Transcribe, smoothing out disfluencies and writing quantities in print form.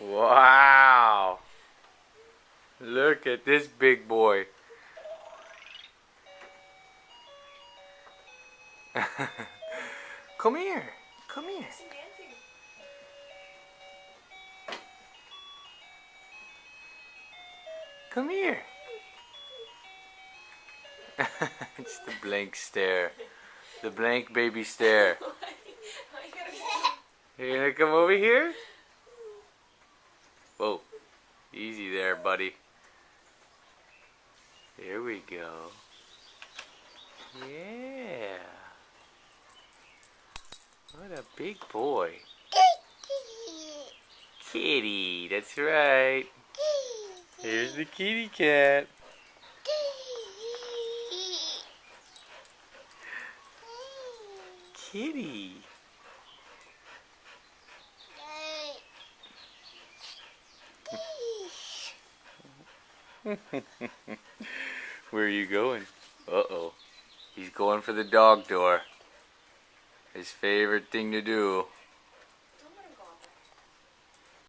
Wow! Look at this big boy. Come here. Come here. Come here. It's the blank stare. The blank baby stare. You gonna come over here? Whoa. Easy there, buddy. There we go. Yeah. What a big boy. Kitty, that's right. Here's the kitty cat. Kitty. Where are you going? Uh-oh. He's going for the dog door. His favorite thing to do.